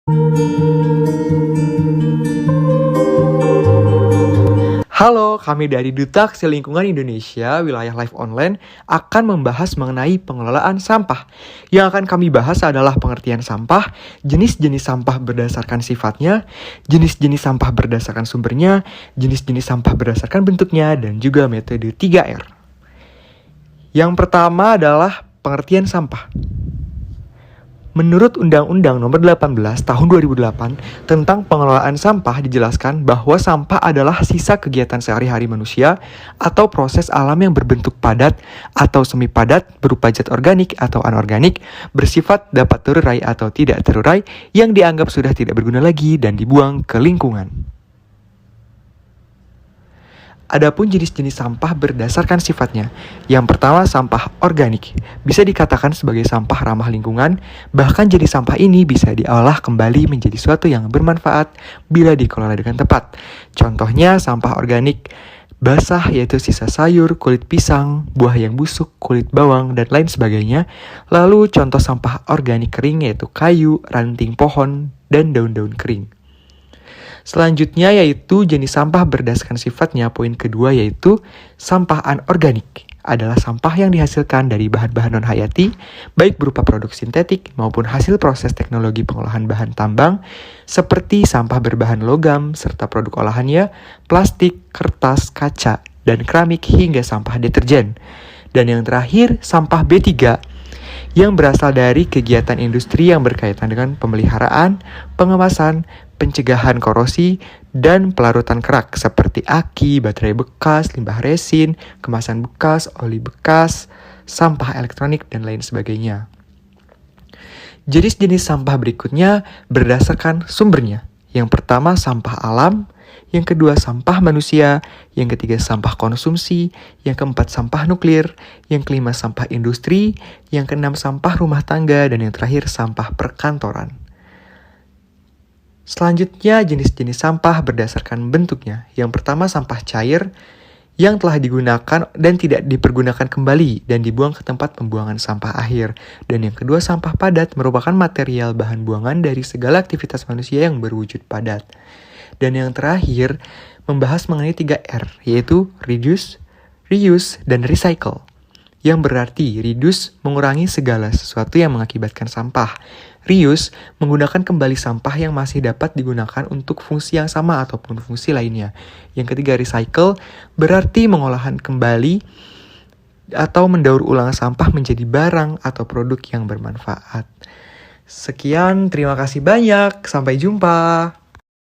Halo, kami dari Duta Aksi Lingkungan Indonesia, wilayah live online, akan membahas mengenai pengelolaan sampah. Yang akan kami bahas adalah pengertian sampah, jenis-jenis sampah berdasarkan sifatnya, jenis-jenis sampah berdasarkan sumbernya, jenis-jenis sampah berdasarkan bentuknya, dan juga metode 3R. Yang pertama adalah pengertian sampah. Menurut Undang-Undang Nomor 18 Tahun 2008 tentang pengelolaan sampah dijelaskan bahwa sampah adalah sisa kegiatan sehari-hari manusia atau proses alam yang berbentuk padat atau semi padat berupa zat organik atau anorganik bersifat dapat terurai atau tidak terurai yang dianggap sudah tidak berguna lagi dan dibuang ke lingkungan. Adapun jenis-jenis sampah berdasarkan sifatnya. Yang pertama, sampah organik. Bisa dikatakan sebagai sampah ramah lingkungan, bahkan jenis sampah ini bisa diolah kembali menjadi suatu yang bermanfaat bila dikelola dengan tepat. Contohnya, sampah organik basah yaitu sisa sayur, kulit pisang, buah yang busuk, kulit bawang, dan lain sebagainya. Lalu contoh sampah organik kering yaitu kayu, ranting pohon, dan daun-daun kering. Selanjutnya yaitu jenis sampah berdasarkan sifatnya. Poin kedua yaitu sampah anorganik adalah sampah yang dihasilkan dari bahan-bahan non-hayati, baik berupa produk sintetik maupun hasil proses teknologi pengolahan bahan tambang, seperti sampah berbahan logam serta produk olahannya, plastik, kertas, kaca, dan keramik hingga sampah deterjen. Dan yang terakhir, sampah B3 yang berasal dari kegiatan industri yang berkaitan dengan pemeliharaan, pengemasan, pencegahan korosi, dan pelarutan kerak seperti aki, baterai bekas, limbah resin, kemasan bekas, oli bekas, sampah elektronik, dan lain sebagainya. Jenis-jenis sampah berikutnya berdasarkan sumbernya. Yang pertama sampah alam, yang kedua sampah manusia, yang ketiga sampah konsumsi, yang keempat sampah nuklir, yang kelima sampah industri, yang keenam sampah rumah tangga, dan yang terakhir sampah perkantoran. Selanjutnya jenis-jenis sampah berdasarkan bentuknya. Yang pertama sampah cair yang telah digunakan dan tidak dipergunakan kembali dan dibuang ke tempat pembuangan sampah akhir. Dan yang kedua sampah padat merupakan material bahan buangan dari segala aktivitas manusia yang berwujud padat. Dan yang terakhir membahas mengenai 3R yaitu reduce, reuse, dan recycle. Yang berarti reduce mengurangi segala sesuatu yang mengakibatkan sampah. Reuse menggunakan kembali sampah yang masih dapat digunakan untuk fungsi yang sama ataupun fungsi lainnya. Yang ketiga recycle berarti mengolahan kembali atau mendaur ulang sampah menjadi barang atau produk yang bermanfaat. Sekian, terima kasih banyak. Sampai jumpa.